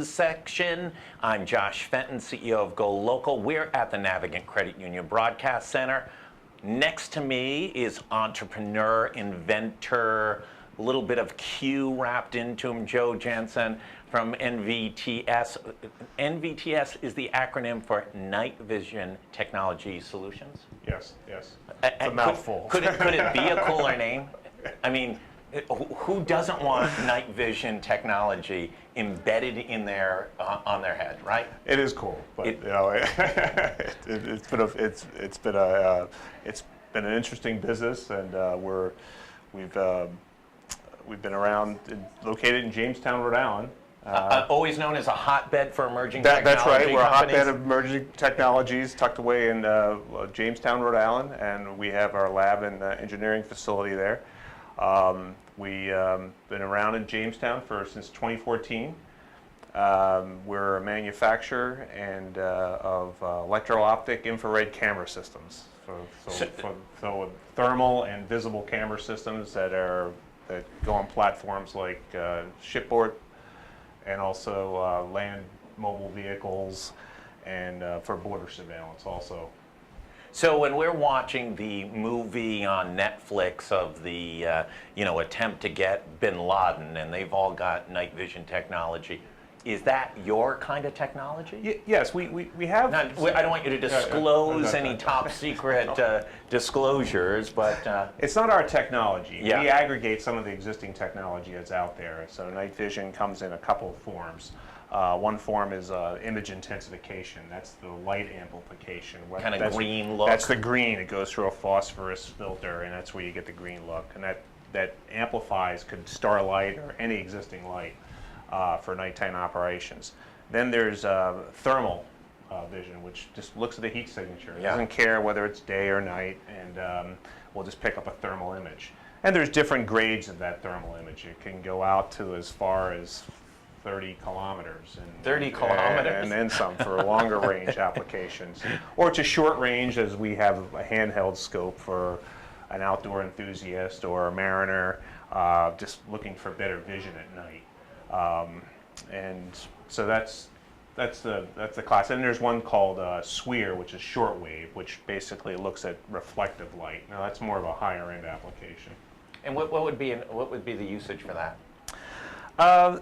section. I'm Josh Fenton, CEO of GoLocal. We're at the Navigant Credit Union Broadcast Center. Next to me is entrepreneur, inventor, a little bit of Q wrapped into him, Joe Janson from NVTS. NVTS is the acronym for Night Vision Technology Solutions. Yes. It's a mouthful. Could it be a cooler name? I mean, who doesn't want night vision technology embedded in their on their head, right? It is cool, but it's been an interesting business, and we've been around, located in Jamestown, Rhode Island. Always known as a hotbed for emerging technology. That's right. We're companies. a hotbed of emerging technologies, tucked away in Jamestown, Rhode Island, and we have our lab and engineering facility there. We've been around in Jamestown since 2014. We're a manufacturer of electro-optic infrared camera systems. So thermal and visible camera systems that go on platforms like shipboard and also land mobile vehicles and for border surveillance also. So when we're watching the movie on Netflix of the attempt to get bin Laden, and they've all got night vision technology, is that your kind of technology? Yes, we have. I don't want you to disclose any top secret disclosures, but it's not our technology. Yeah. We aggregate some of the existing technology that's out there. So night vision comes in a couple of forms. One form is image intensification. That's the light amplification. Kind of green look. That's the green. It goes through a phosphorus filter, and that's where you get the green look. And that amplifies starlight or any existing light for nighttime operations. Then there's thermal vision, which just looks at the heat signature. It doesn't care whether it's day or night, and we'll just pick up a thermal image. And there's different grades of that thermal image. It can go out to as far as 30 kilometers. 30 kilometers? And then some for longer range applications. Or to short range, as we have a handheld scope for an outdoor enthusiast or a mariner just looking for better vision at night. And so that's the class. And there's one called SWIR, which is shortwave, which basically looks at reflective light. Now that's more of a higher end application. And what would be the usage for that?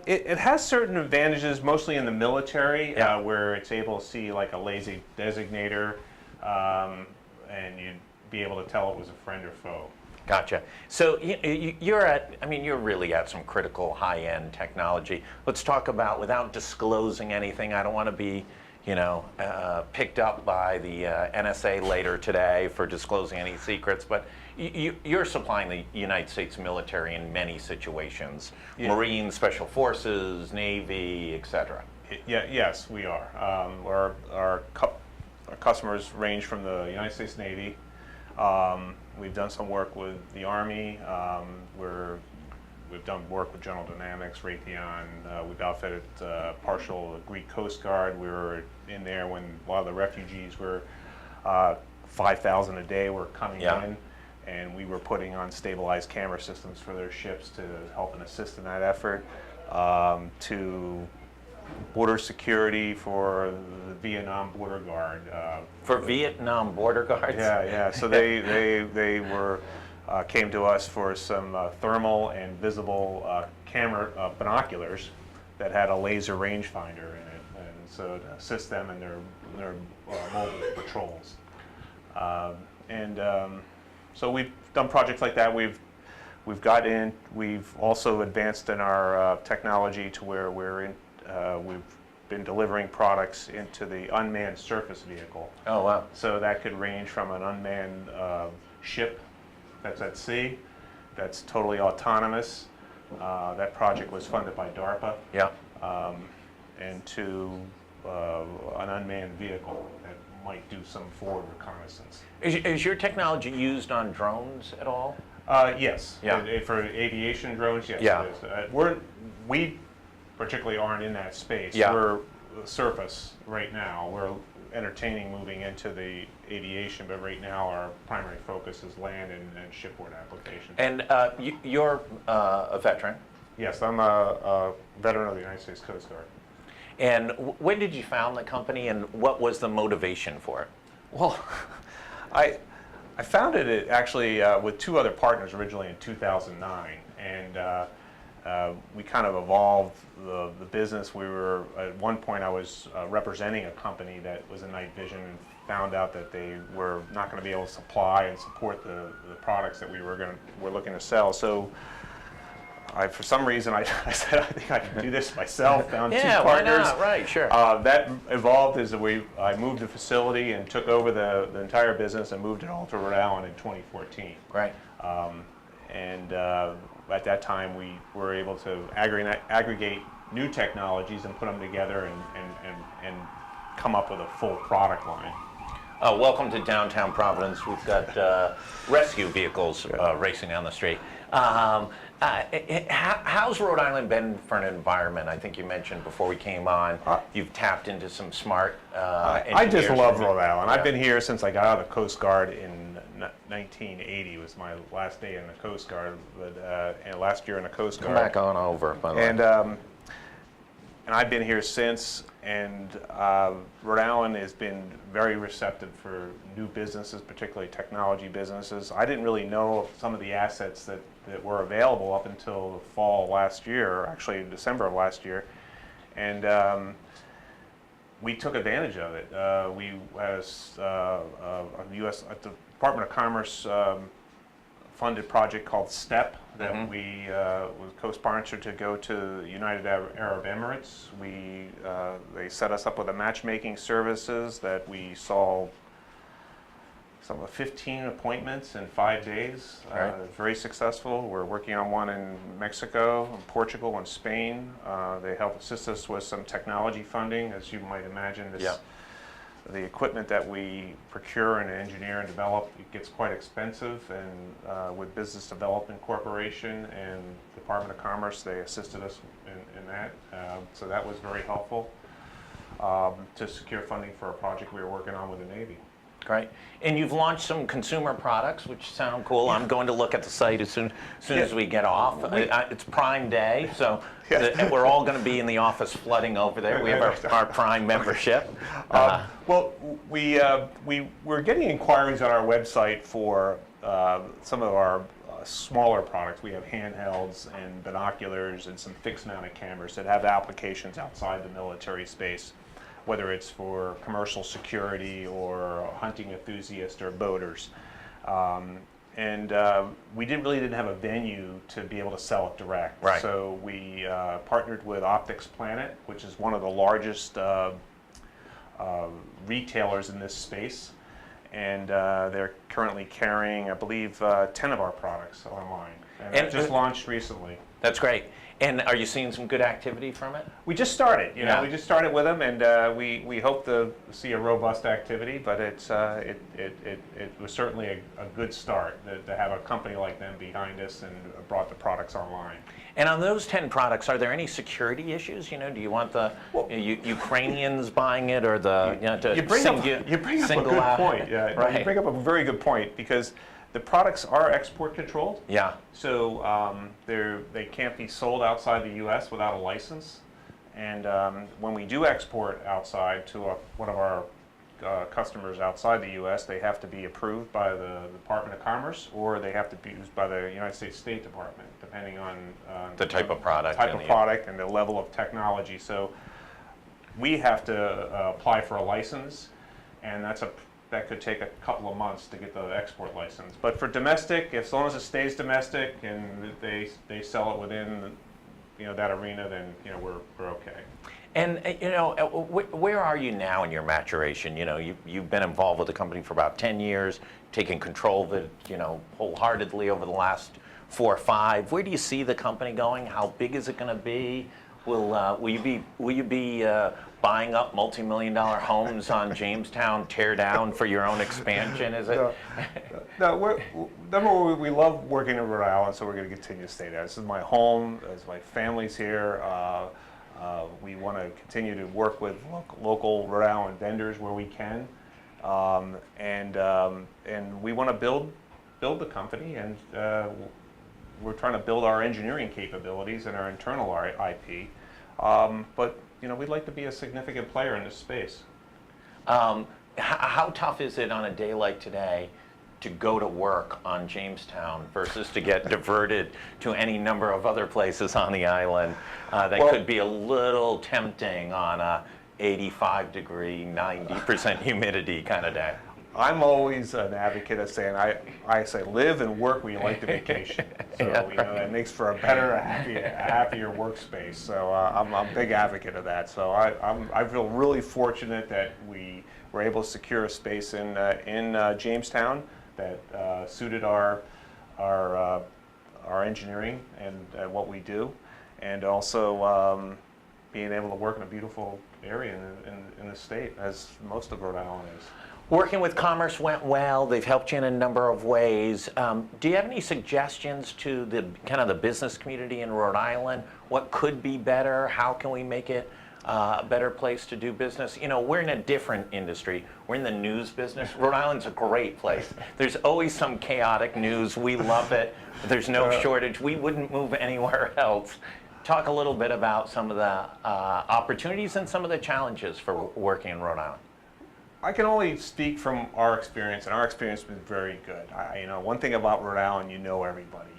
It has certain advantages, mostly in the military, where it's able to see like a laser designator, and you'd be able to tell it was a friend or foe. Gotcha. So you're really at some critical high-end technology. Let's talk about, without disclosing anything, I don't want to be, picked up by the NSA later today for disclosing any secrets, but you're supplying the United States military in many situations, Marines, Special Forces, Navy, etc. Yes, we are. Our customers range from the United States Navy. We've done some work with the Army. We've done work with General Dynamics, Raytheon. We've outfitted partial Greek Coast Guard. We were in there when a lot of the refugees were 5,000 a day were coming in, and we were putting on stabilized camera systems for their ships to help and assist in that effort. To border security for the Vietnam Border Guard. For Vietnam Border Guards? Yeah. So they were came to us for some thermal and visible camera binoculars that had a laser rangefinder in it, and so to assist them in their mobile patrols. So we've done projects like that. We've also advanced in our technology to where we've been delivering products into the unmanned surface vehicle. Oh, wow. So that could range from an unmanned ship that's at sea, that's totally autonomous. That project was funded by DARPA. Yeah. And to an unmanned vehicle that might do some forward reconnaissance. Is your technology used on drones at all? Yes. Yeah. For aviation drones, yes. Yeah. It is. We particularly aren't in that space. Yeah. We're surface right now. We're entertaining moving into the aviation, but right now our primary focus is land and shipboard applications. And you're a veteran. Yes, I'm a veteran of the United States Coast Guard. And when did you found the company, and what was the motivation for it? Well, I founded it actually with two other partners originally in 2009, and we kind of evolved the business. We were, at one point I was representing a company that was in night vision, and found out that they were not going to be able to supply and support the products that we were looking to sell. So for some reason, I said, I think I can do this myself, found two partners. Why not? Right, sure. That evolved as I moved the facility and took over the entire business and moved it all to Rhode Island in 2014. Right. At that time, we were able to aggregate new technologies and put them together and come up with a full product line. Welcome to downtown Providence. We've got rescue vehicles racing down the street. How's Rhode Island been for an environment? I think you mentioned before we came on, you've tapped into some smart I just engineers. love Rhode Island. Yeah. I've been here since I got out of the Coast Guard in 1980. Was my last day in the Coast Guard, but and last year in the Coast Guard. Come back on over, by the way. And I've been here since, and Rhode Island has been very receptive for new businesses, particularly technology businesses. I didn't really know some of the assets that were available up until the fall last year, actually December of last year, and we took advantage of it. We, as a U.S. at the Department of Commerce funded project called STEP that we was co-sponsored to go to United Arab Emirates. They set us up with a matchmaking services that we saw some 15 appointments in 5 days. Right. Very successful. We're working on one in Mexico, in Portugal, and Spain. They help assist us with some technology funding. As you might imagine, the equipment that we procure and engineer and develop, it gets quite expensive, and with Business Development Corporation and Department of Commerce, they assisted us in that. So that was very helpful to secure funding for a project we were working on with the Navy. Great. And you've launched some consumer products, which sound cool. I'm going to look at the site as soon as we get off. It's Prime Day, so and we're all going to be in the office flooding over there. We have our Prime membership. Well, we're getting inquiries on our website for some of our smaller products. We have handhelds and binoculars and some fixed-mounted cameras that have applications outside the military space, whether it's for commercial security or hunting enthusiasts or boaters. We really didn't have a venue to be able to sell it direct. Right. So we partnered with Optics Planet, which is one of the largest retailers in this space. And they're currently carrying, I believe, 10 of our products online. And it just launched recently. That's great. And are you seeing some good activity from it? We just started, you know, Yeah. we just started with them, and we hope to see a robust activity, but it was certainly a good start to have a company like them behind us and brought the products online. And on those 10 products, are there any security issues? You know, do you want the Ukrainians buying it, or the You bring up a good point. Yeah, right. You bring up a very good point, because the products are export controlled. Yeah. So they can't be sold outside the U.S. without a license. And when we do export outside to one of our customers outside the U.S., they have to be approved by the Department of Commerce, or they have to be used by the United States State Department, depending on The type of product. and the level of technology. So we have to apply for a license, and that could take a couple of months to get the export license. But for domestic, as long as it stays domestic and they sell it within that arena, then we're okay. And where are you now in your maturation? You've been involved with the company for about 10 years, taking control of it, wholeheartedly over the last 4 or 5. Where do you see the company going? How big is it going to be? Will you be buying up multi-million-dollar homes on Jamestown, tear down for your own expansion? Is it? No, we love working in Rhode Island, so we're going to continue to stay there. This is my home. My family's here. We want to continue to work with local Rhode Island vendors where we can, and we want to build the company, and we're trying to build our engineering capabilities and our internal IP. But we'd like to be a significant player in this space. How tough is it on a day like today to go to work on Jamestown versus to get diverted to any number of other places on the island that could be a little tempting on a 85-degree, 90% humidity kind of day? I'm always an advocate of saying, I say live and work where you like to vacation. So, that makes for a better, happier workspace. So I'm a big advocate of that. So I feel really fortunate that we were able to secure a space in Jamestown that suited our engineering and what we do, and also being able to work in a beautiful area in the state, as most of Rhode Island is. Working with Commerce went well. They've helped you in a number of ways. Do you have any suggestions to the kind of the business community in Rhode Island? What could be better? How can we make it a better place to do business? We're in a different industry. We're in the news business. Rhode Island's a great place. There's always some chaotic news. We love it. There's no shortage. We wouldn't move anywhere else. Talk a little bit about some of the opportunities and some of the challenges for working in Rhode Island. I can only speak from our experience, and our experience has been very good. One thing about Rhode Island, everybody.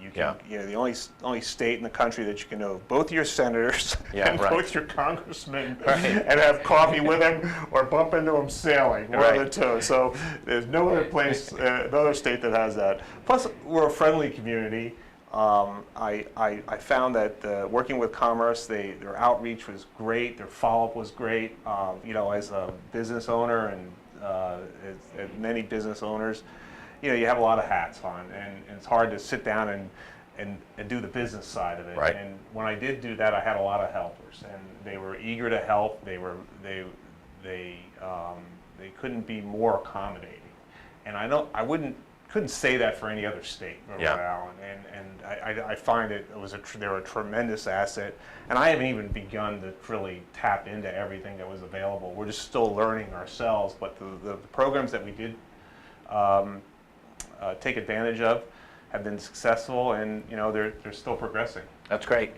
You're the only state in the country that you can know both your senators and both your congressmen and have coffee with them or bump into them sailing, one of the two. So there's no other place, no other state that has that. Plus, we're a friendly community. I found that working with Commerce, their outreach was great, their follow-up was great. As a business owner and as many business owners, you have a lot of hats on, and it's hard to sit down and do the business side of it. Right. And when I did do that, I had a lot of helpers, and they were eager to help. They couldn't be more accommodating, and couldn't say that for any other state in Rhode Island, and I find they're a tremendous asset, and I haven't even begun to really tap into everything that was available. We're just still learning ourselves, but the programs that we did take advantage of have been successful, and they're still progressing. That's great.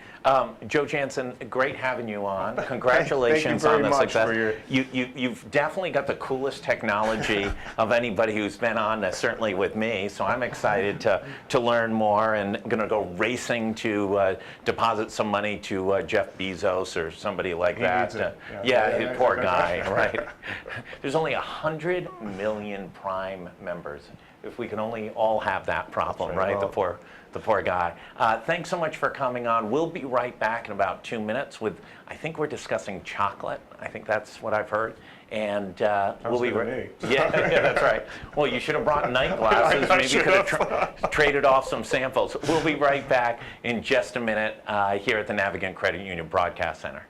Joe Janson, great having you on. Congratulations Thank you on the very success. much for You've definitely got the coolest technology of anybody who's been on, certainly with me. So I'm excited to learn more, and going to go racing to deposit some money to Jeff Bezos or somebody like that. Poor guy, right? There's only 100 million Prime members. If we can only all have that problem, right? The poor guy. Thanks so much for coming on. We'll be right back in about 2 minutes with, I think we're discussing chocolate. I think that's what I've heard. And we'll be right. Yeah, that's right. Well, you should have brought night glasses. Maybe you could have traded off some samples. We'll be right back in just a minute here at the Navigant Credit Union Broadcast Center.